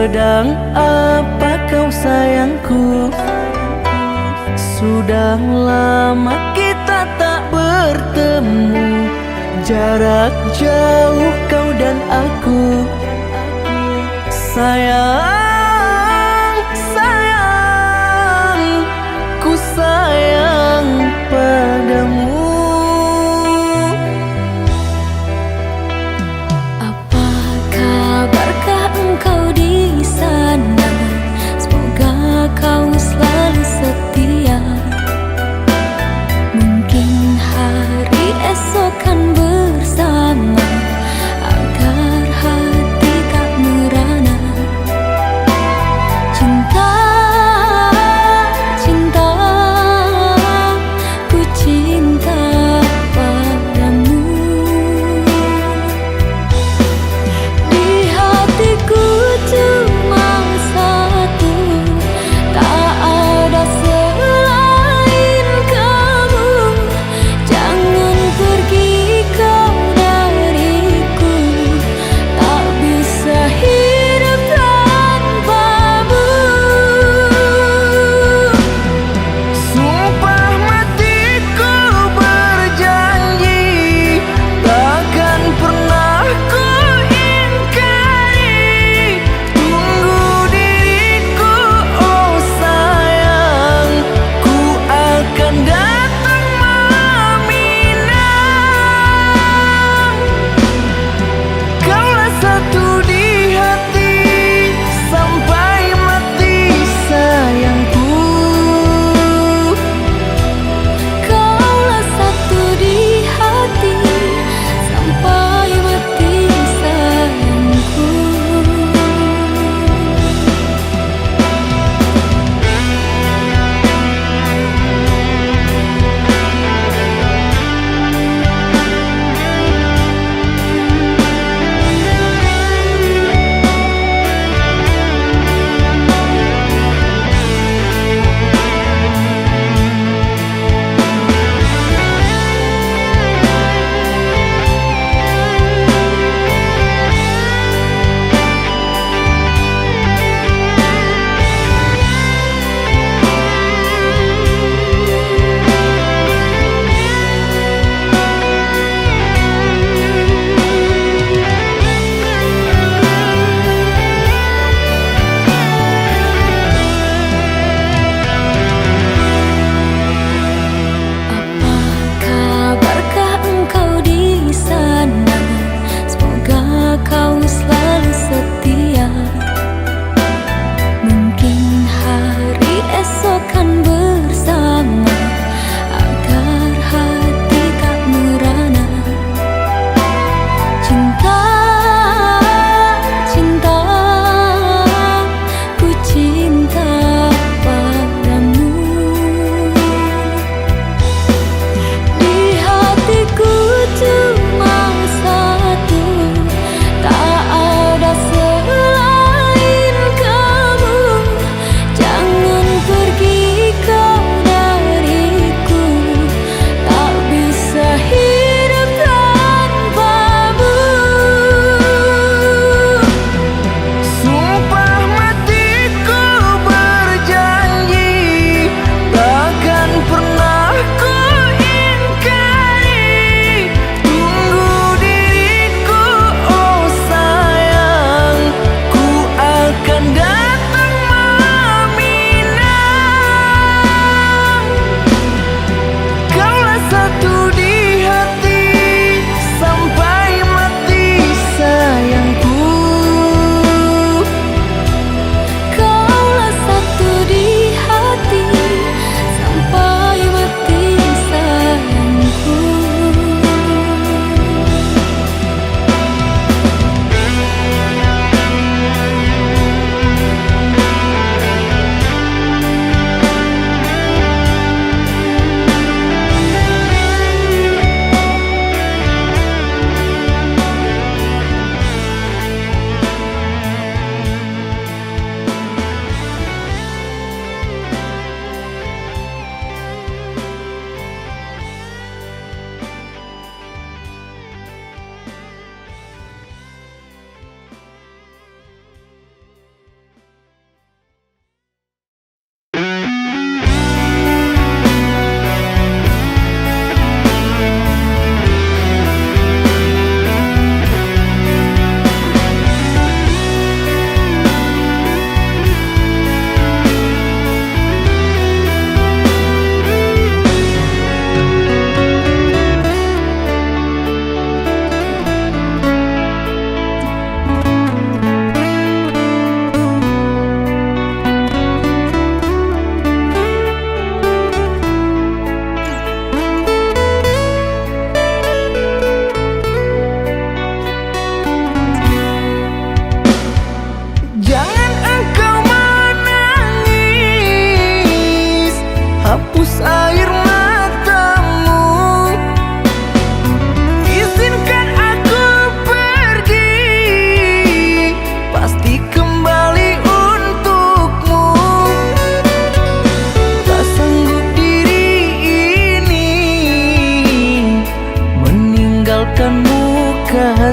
Sedang apa kau sayangku? Sudah lama kita tak bertemu, jarak jauh kau dan aku. Sayang, sayang, ku sayang padamu. Apa kabarkah engkau di sana? Semoga kau selalu setia. Mungkin hari esok kan bersama, agar hati tak merana.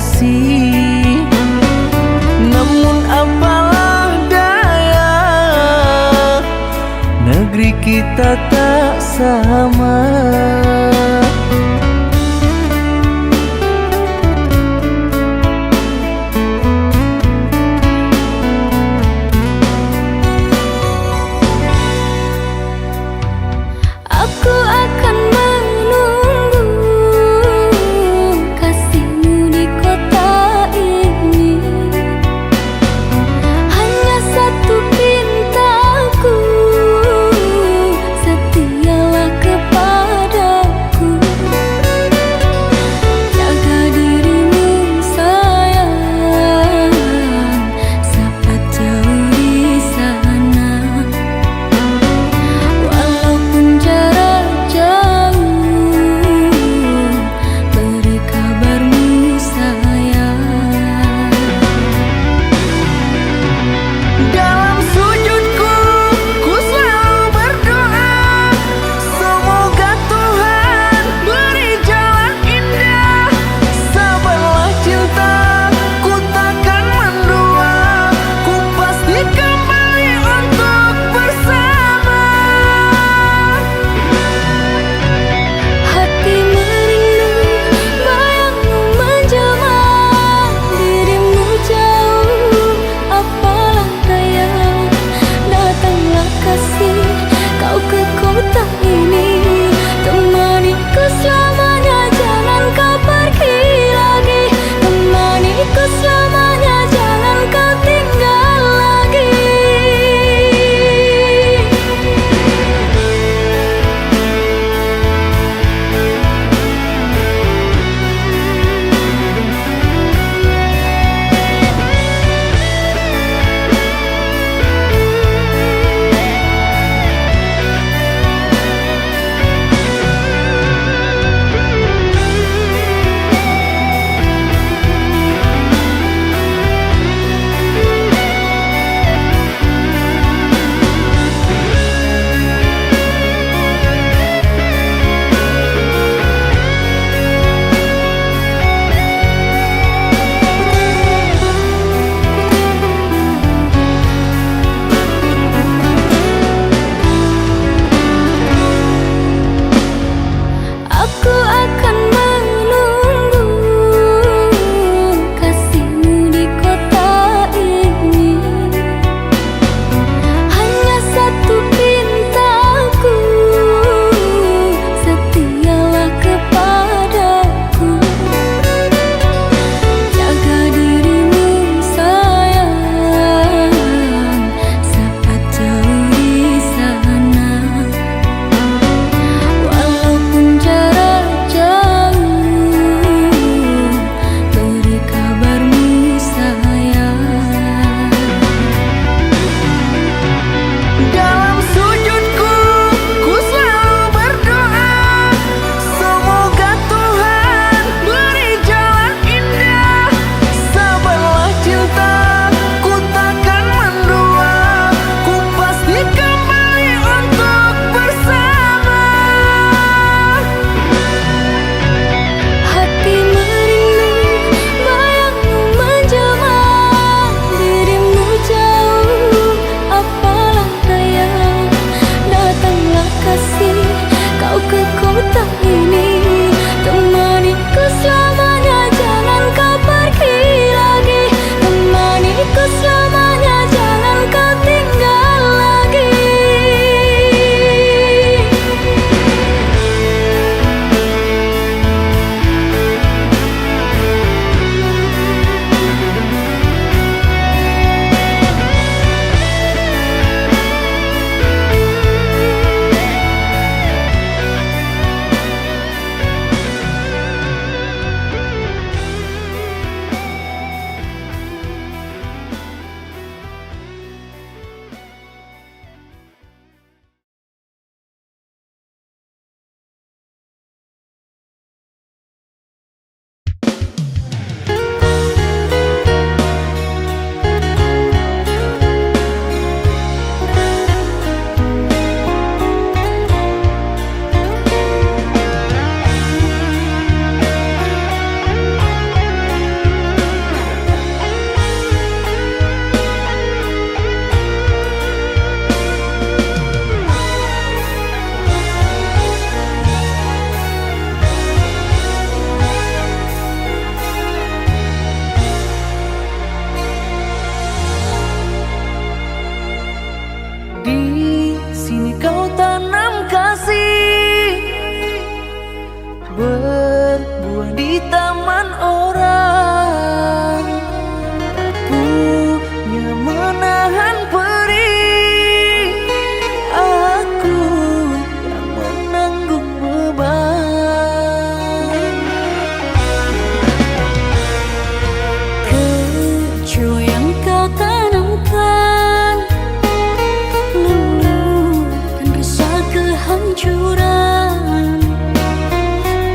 kasih. Namun apalah daya, negeri kita tak sama. Aku akan menunggu kasihmu di kota ini. Hanya satu pintaku, setialah kepada berbuah di taman orang, tak punya menahan perih. Aku yang menanggung beban. Keju yang kau tanamkan luluhkan rasa kehancuran.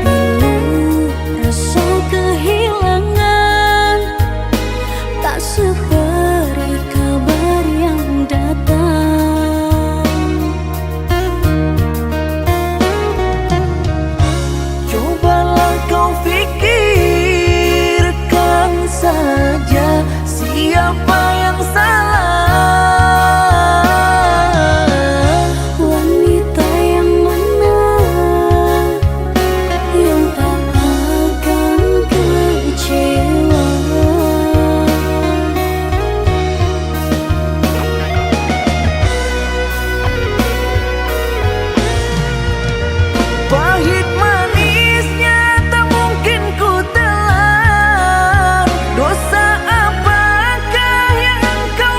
Pilu rasa kehilangan, tak seperti kabar yang datang. Cobalah kau pikirkan saja siapa yang salah. Wanita yang mana yang tak akan kecewa? Pahit manisnya tak mungkin ku telan. Dosa apakah yang engkau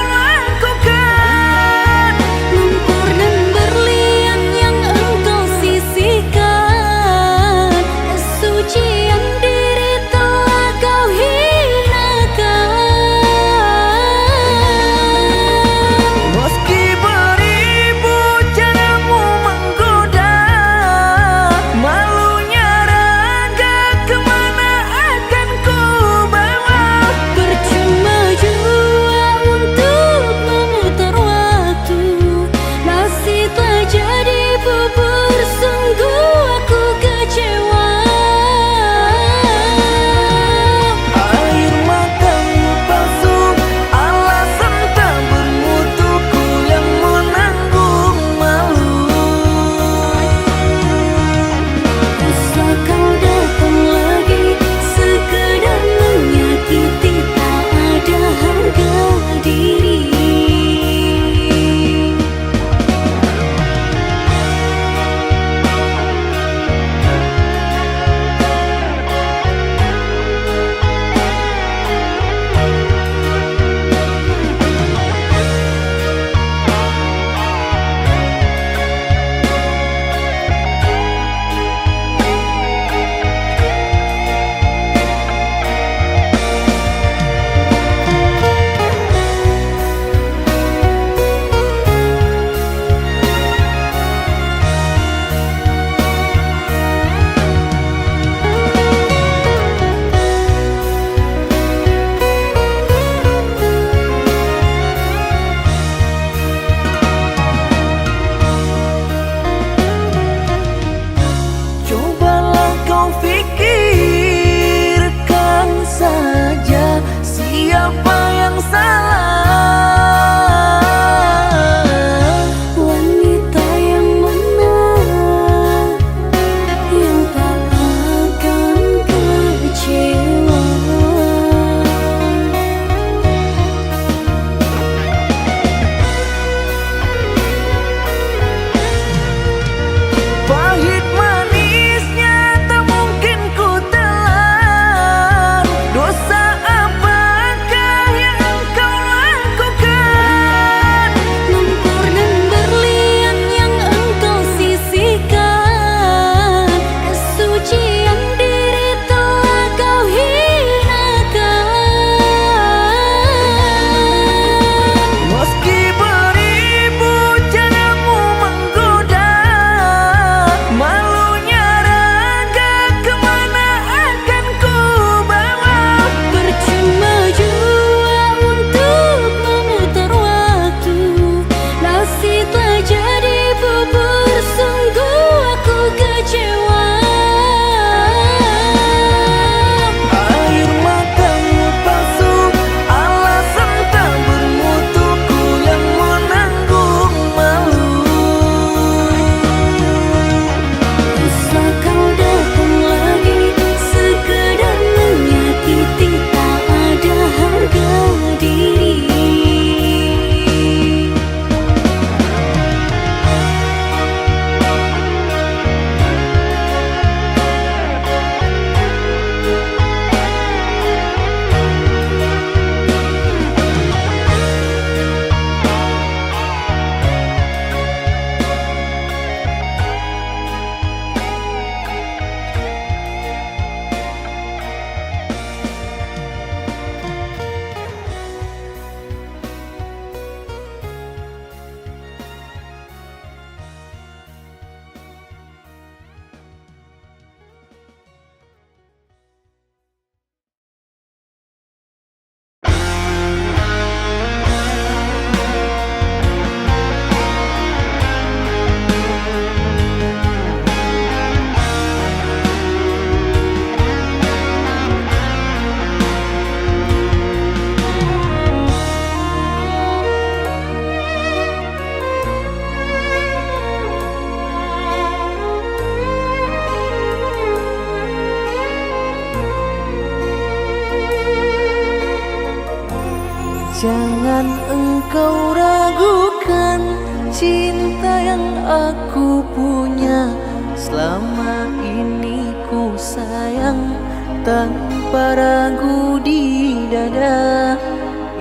Jangan engkau ragukan cinta yang aku punya. Selama ini ku sayang tanpa ragu di dada.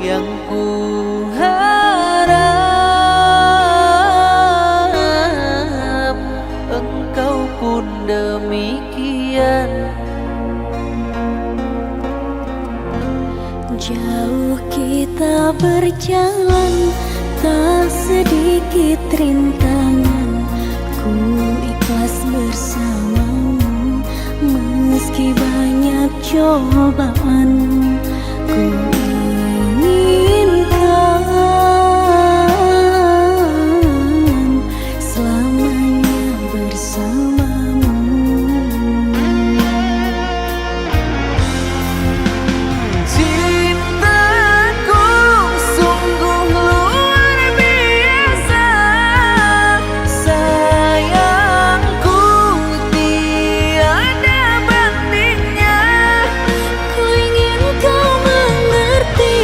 Yang ku harap engkau pun demikian. Jauh kita berjalan, tak sedikit rintangan. Ku ikhlas bersamamu, meski banyak cobaan. Ku inginkan selamanya bersamamu. Cintaku sungguh luar biasa, sayangku tiada bandingnya. Ku ingin kau mengerti,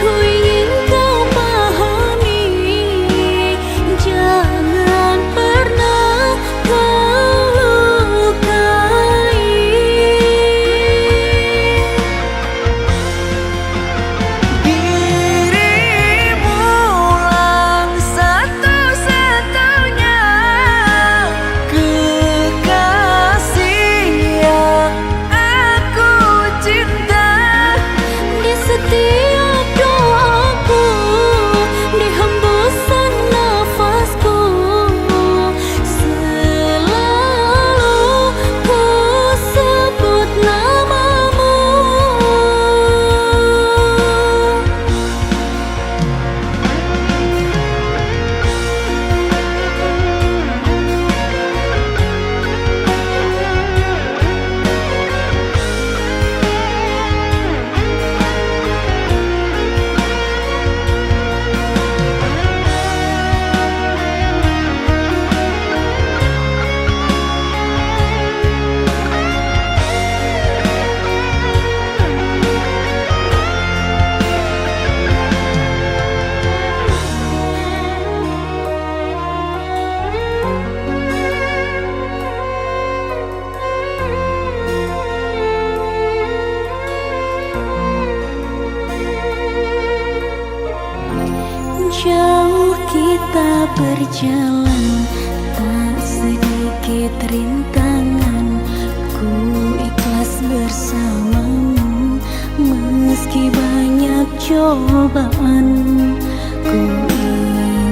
ku ingin kau pahami. Jangan pernah kau lukai. Dirimulah satu-satunya kekasih yang aku cinta. Di setiap doaku, di hembusan nafasku, selalu ku sebut namamu. Jauh kita berjalan, tak sedikit rintangan. Ku ikhlas bersamamu, meski banyak cobaan. Ku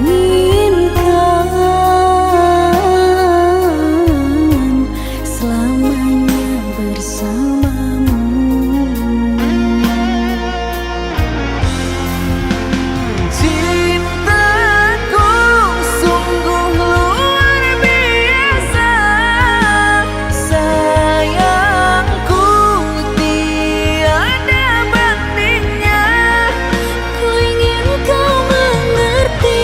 inginkan selamanya bersamamu. Cintaku sungguh luar biasa, sayangku tiada bandingnya. Ku ingin kau mengerti,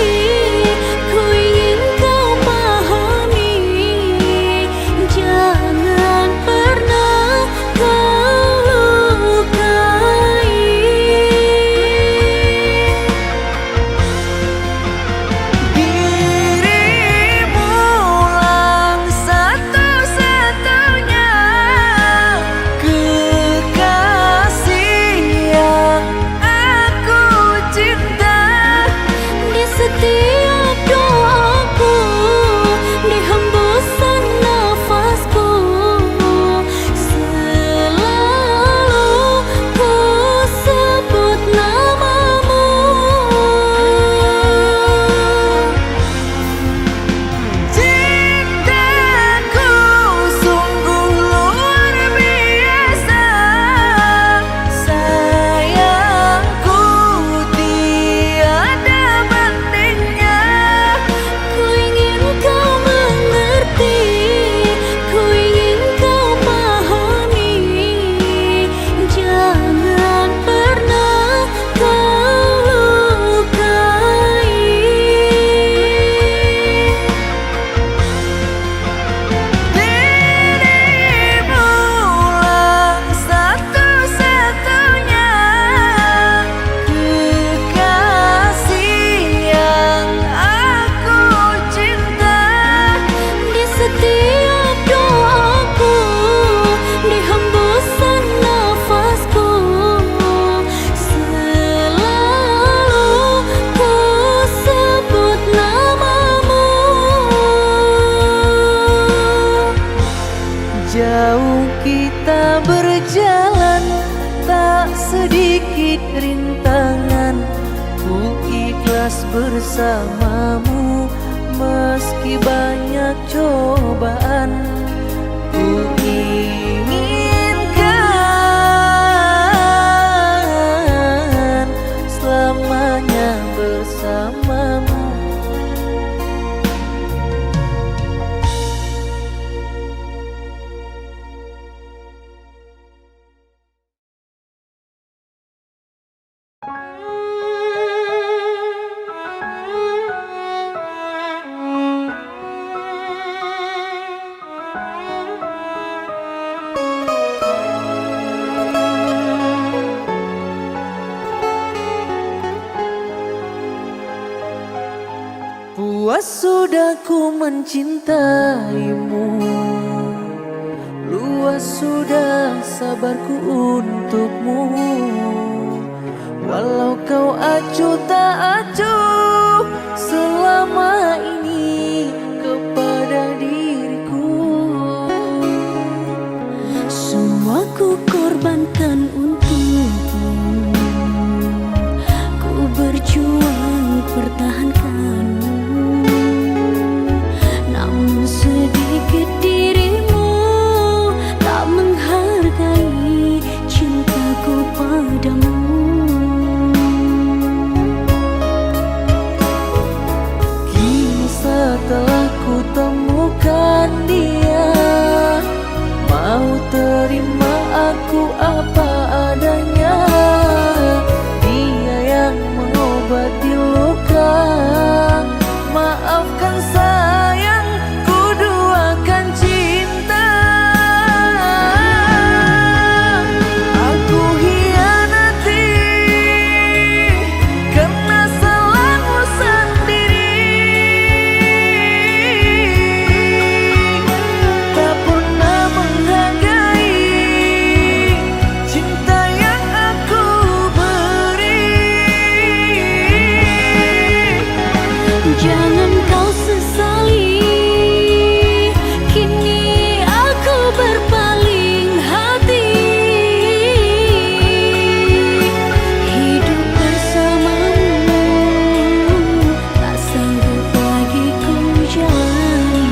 kita berjalan, tak sedikit rintangan. Ku ikhlas bersamamu meski banyak cobaan. Ku inginkan selamanya bersamamu. Puas sudah ku mencintaimu, luas sudah sabarku untukmu. Walau kau acuh tak acuh selama ini kepada diriku. Semua ku korbankan untukmu, ku berjuang pertahankanmu. Namun sedikit dirimu tak menghargai cintaku padamu. Kini setelah ku temukan dia, mau terima aku apa adanya. Dia yang mengobati luka, maafkan sayang, ku duakan cinta. Aku hianati karena salahmu sendiri, tak pernah menghargai cinta yang aku beri. Jangan kau sesali, kini aku berpaling hati. Hidup bersamamu tak sanggup lagi ku jalani.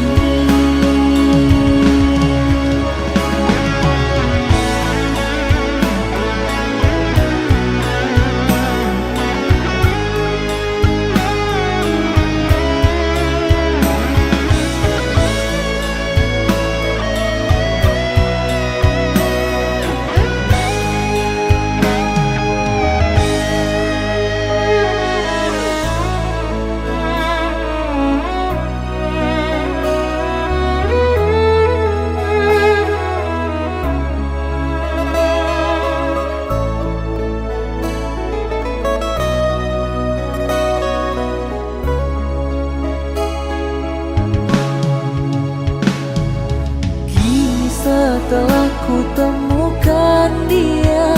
Kini setelah ku temukan dia,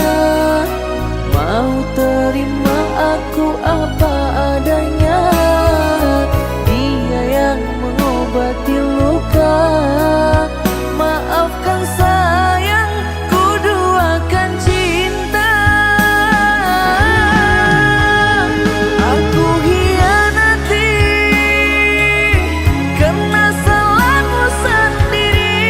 mau terima aku apa adanya. Dia yang mengobati luka, maafkan sayang, ku duakan cinta. Aku hianati karena salahmu sendiri,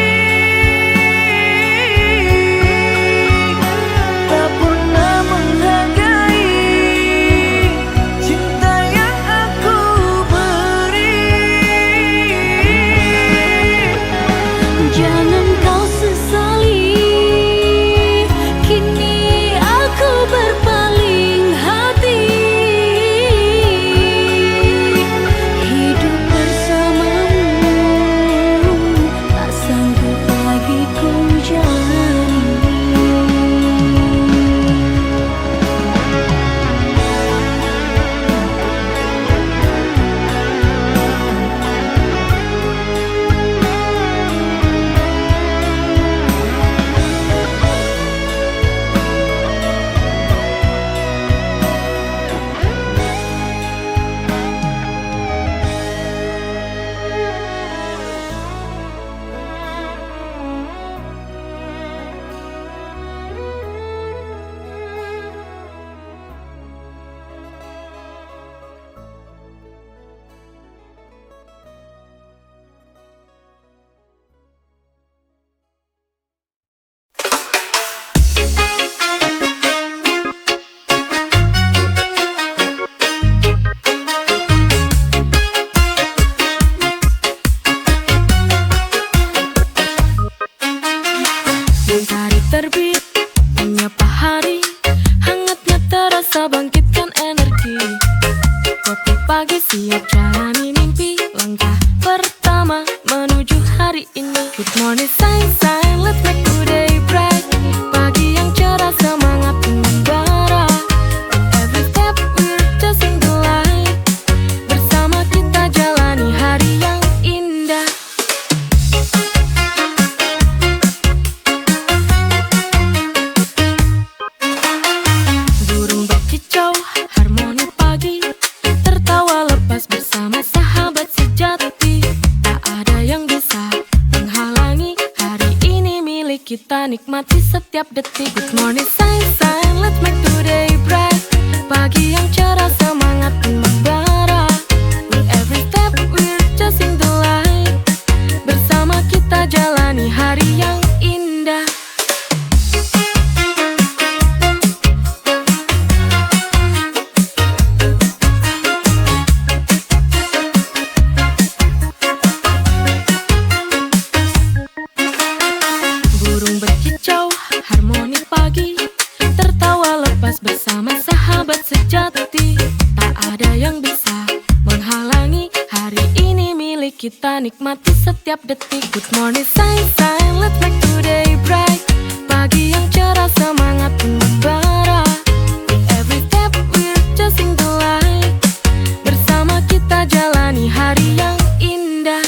terbit, menyapa hari, hangatnya terasa bangkitkan energi. Kopi pagi siap jalani mimpi, langkah pertama menuju hari ini. Good morning sunshine, let's make today bright. Pagi yang cerah semangat membara. Every step we're chasing the light. Bersama kita jalani hari yang indah. Burung berkicau, harmoni pagi, tertawa lepas bersama sahabat sejati. Tak ada yang bisa menghalangi hari ini milik kita, nikmati setiap detik. Good morning sunshine, let's make today bright. Pagi yang cerah semangat membara. With every step we're chasing the light. Bersama kita jalani hari yang indah. Burung berkicau, harmoni pagi, tertawa lepas bersama sahabat sejati. Tak ada yang bisa menghalangi hari ini milik kita, nikmati setiap detik. Good morning sunshine, let's make today bright. Pagi yang cerah semangat membara. With every step we're chasing the light. Bersama kita jalani hari yang indah.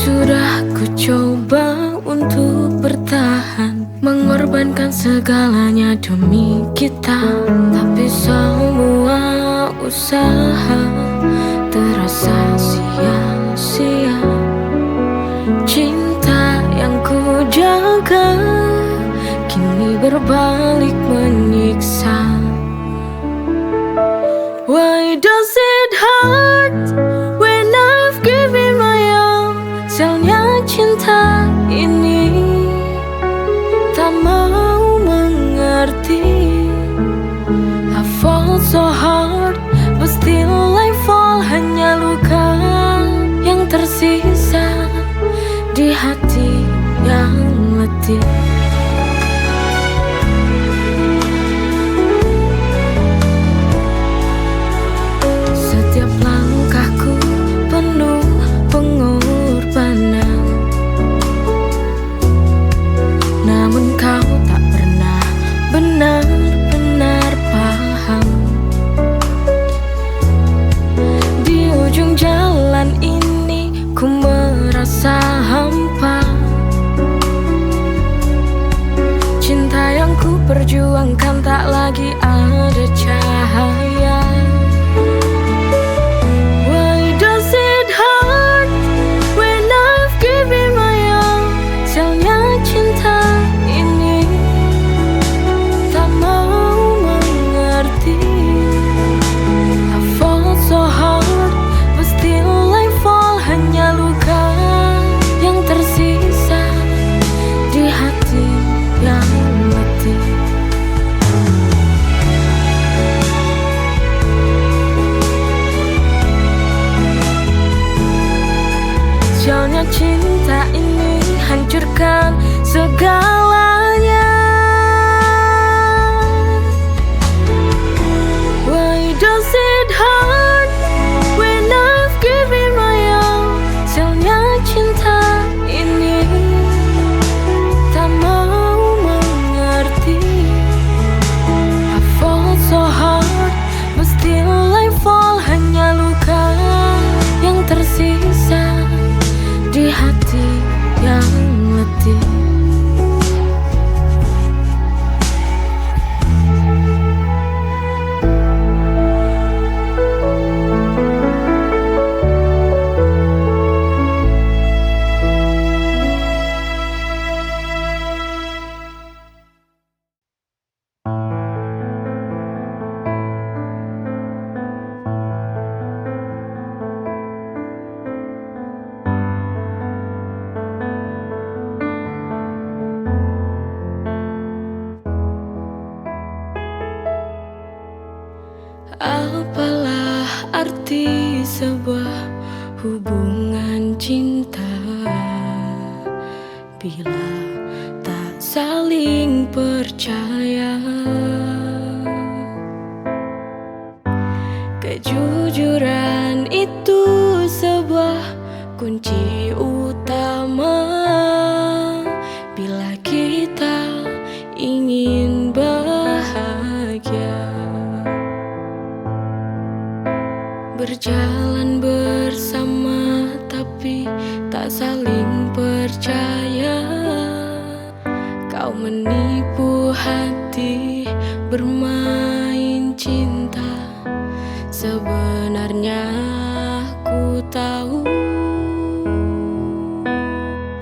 Sudah ku coba untuk bertahan, mengorbankan segalanya demi kita. Tapi semua usaha terasa sia-sia. Cinta yang ku jaga kini berbalik menyiksa. Why does it hurt when I've given my all? Sialnya cinta ini tak mau mengerti. I fall so hard, but still I fall. Hanya luka yang tersisa di hati yang letih. Setiap langkahku penuh pengorbanan, namun kau tak pernah benar-benar paham. Di ujung jalan ini ku merasa hampa. Cinta yang ku perjuangkan tak lagi ada cahaya. Why does it hurt when I've given my all? Sialnya cinta ini tak mau mengerti. I fall so hard, but still I fall. Hanya luka yang tersisa di hati yang letih. Apalah arti sebuah hubungan cinta bila tak saling percaya? Kejujuran itu sebuah kunci utama bila kita ingin bahagia. Berjalan bersama tapi tak saling percaya. Kau menipu hati bermain cinta. Sebenarnya ku tahu.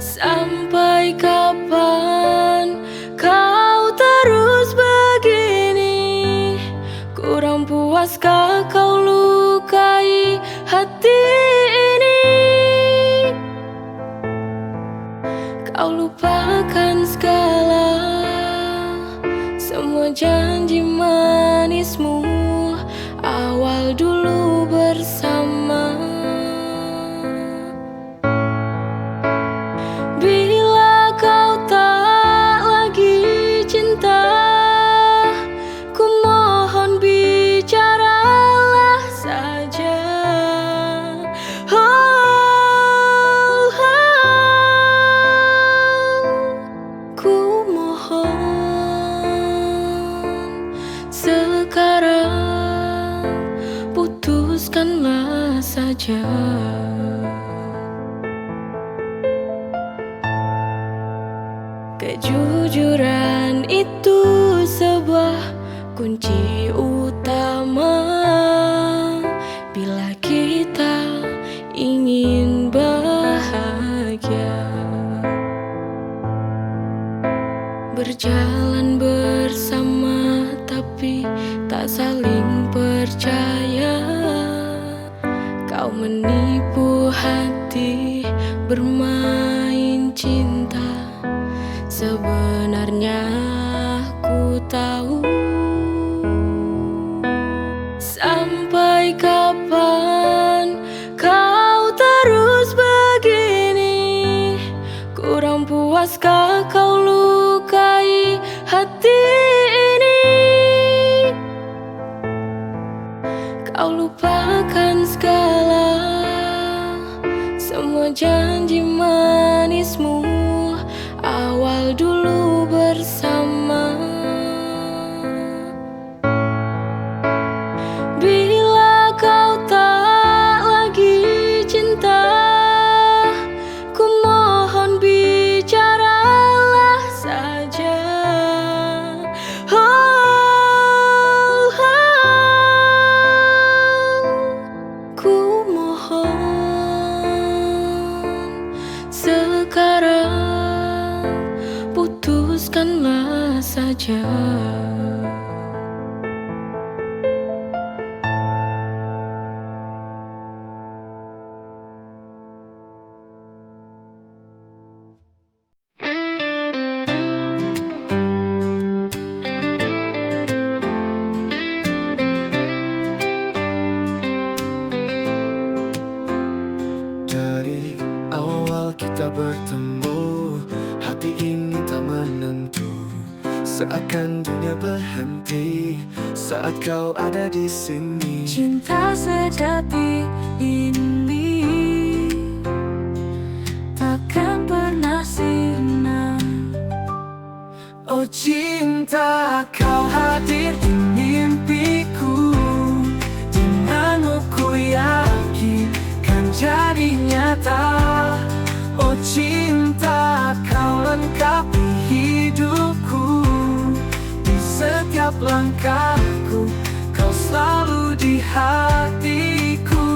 Sampai kapan kau terus begini? Kurang puaskah kau lukai hati ini? Kau lupakan segala, semua janji manismu awal dulu bersama. Bila kau tak lagi cinta, ku mohon bicaralah saja. Ku mohon sekarang putuskanlah saja. Kejujuran itu sebuah kunci utama bila kita ingin bahagia. Berjalan bersama tapi tak saling percaya. Kau menipu hati bermain cinta. Sebenarnya ku tahu. Sampai kapan kau terus begini? Kurang puaskah kau lukai hati ini? Kau lupakan segala, semua janji manismu awal dulu bersama. Bila kau tak lagi cinta, ku mohon bicaralah saja. Ku mohon sekarang putuskanlah saja. Dari awal kita bertemu, hati ini tak menentu. Seakan dunia berhenti saat kau ada di sini. Cinta sejati ini takkan pernah sirna. Oh cinta, kau hadir di mimpiku. Denganmu ku yakin kan jadi nyata. Oh cinta, kau lengkapi hidupku. Di setiap langkahku, kau selalu di hatiku.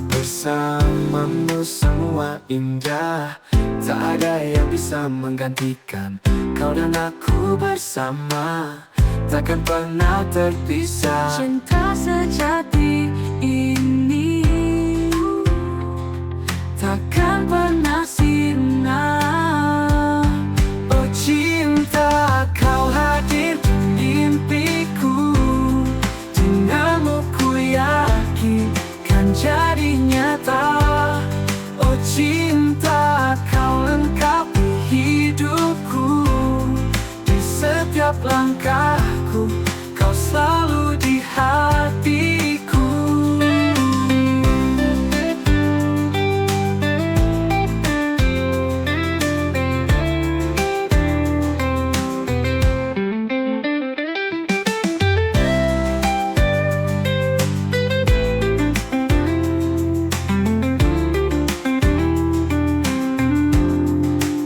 Bersamamu semua indah, tak ada yang bisa menggantikan. Kau dan aku bersama, takkan pernah terpisah. Cinta sejati ini langkahku, kau selalu di hatiku.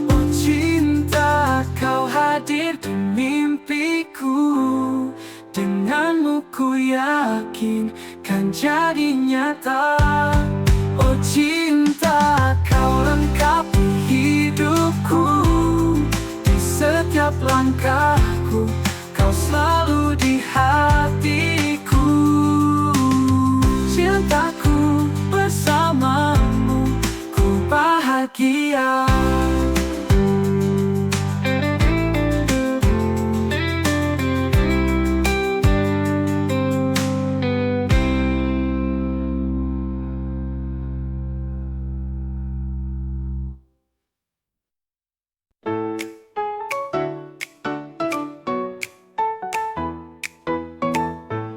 Oh cinta, kau hadir di mimpiku. Denganmu ku yakin kan jadi nyata. Oh cinta, kau lengkapi hidupku. Di setiap langkahku, kau selalu di hatiku. Cintaku bersamamu, ku bahagia.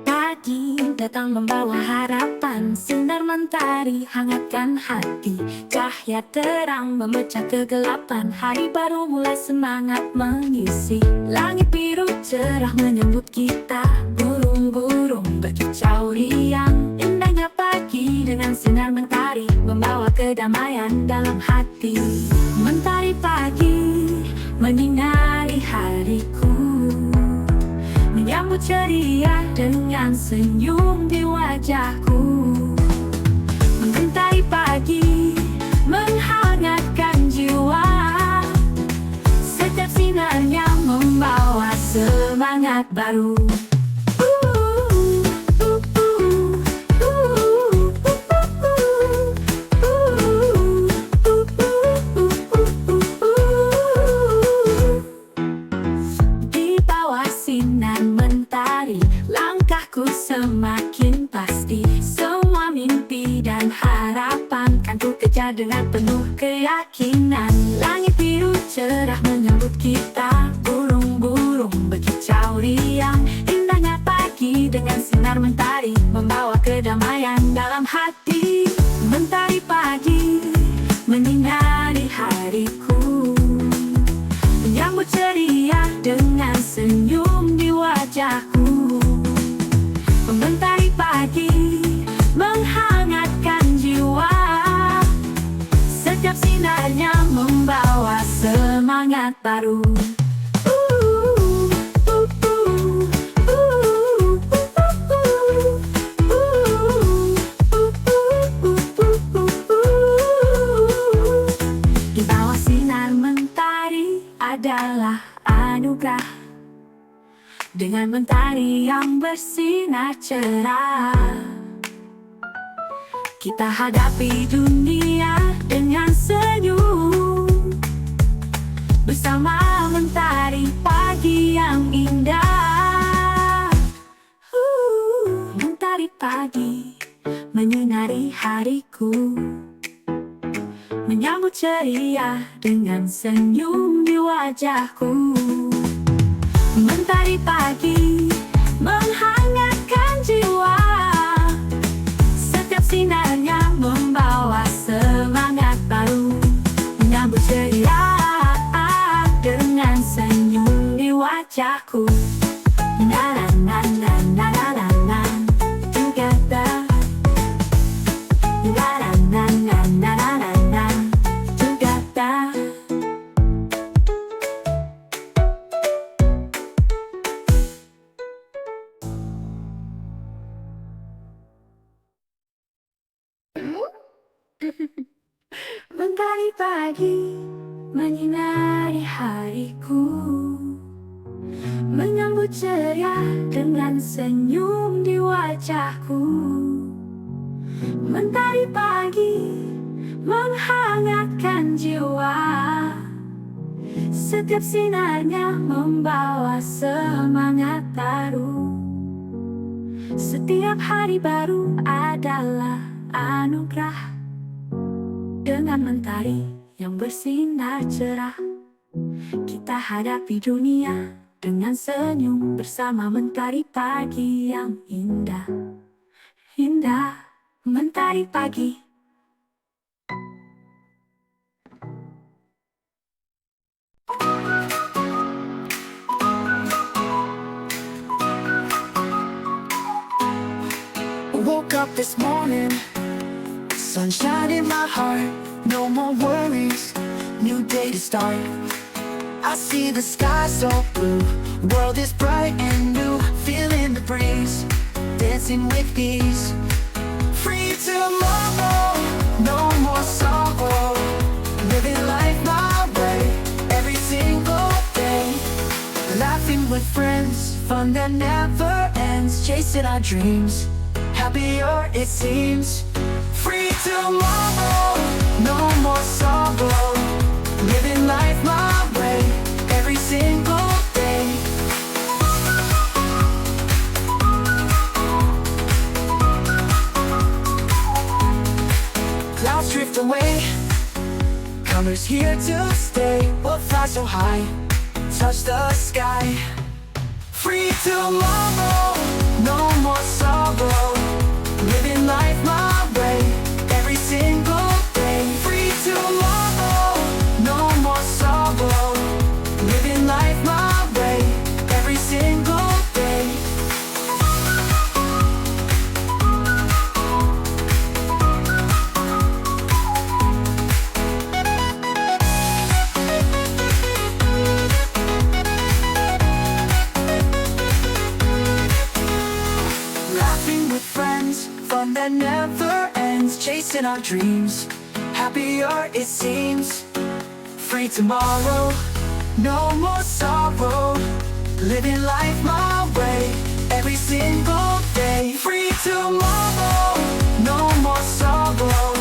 Pagi datang membawa harapan, sinar mentari hangatkan hati. Cahaya terang memecah kegelapan, hari baru mulai semangat mengisi. Langit biru cerah menyambut kita, burung-burung berkicau riang. Indahnya pagi dengan sinar mentari, membawa kedamaian dalam hati. Mentari pagi menyinari hariku, menyambut ceria dengan senyum di wajahku. Mentari pagi menghangatkan jiwa, setiap sinarnya membawa semangat baru. Di bawah sinar mentari, langkahku semakin pasti. Semua mimpi dan harapan kan ku kejar dengan penuh keyakinan. Langit biru cerah menyambut kita, burung-burung berkicau riang. Indahnya pagi dengan sinar mentari, membawa kedamaian dalam hati. Mentari pagi menyinari hariku, menyambut ceria dengan senyum di wajahku. Mentari pagi menghangatkan jiwa, setiap sinarnya membawa semangat baru. Di bawah sinar mentari adalah anugerah, dengan mentari yang bersinar cerah. Kita hadapi dunia dengan senyum, bersama mentari pagi yang indah. Mentari pagi menyinari hariku, menyambut ceria dengan senyum di wajahku. Mentari pagi menghangatkan jiwa, setiap sinarnya membawa semangat baru. Menyambut ceria dengan senyum di wajahku. Na na na na na na na na, together. Na na na na na na na na, together. Mentari pagi menyinari hariku, menyambut ceria dengan senyum di wajahku. Mentari pagi menghangatkan jiwa, setiap sinarnya membawa semangat baru. Setiap hari baru adalah anugerah, dengan mentari yang bersinar cerah. Kita hadapi dunia dengan senyum bersama mentari pagi yang indah. Indah, mentari pagi. Woke up this morning, sunshine in my heart, no more worries, new day to start. I see the sky so blue, world is bright and new, feeling the breeze, dancing with ease. Free tomorrow, no more sorrow, living life my way, every single day. Laughing with friends, fun that never ends, chasing our dreams, happier it seems. Free tomorrow, no more sorrow, living life my way, every single day. Clouds drift away, colors here to stay. We'll fly so high, touch the sky. Free tomorrow, no more sorrow, living life my way, every single day. Free tomorrow, no more sorrow, living life my way, every single day. Laughing with friends, fun that never ends, chasing our dreams, happier it seems. Free tomorrow, no more sorrow, living life my way, every single day. Free tomorrow, no more sorrow,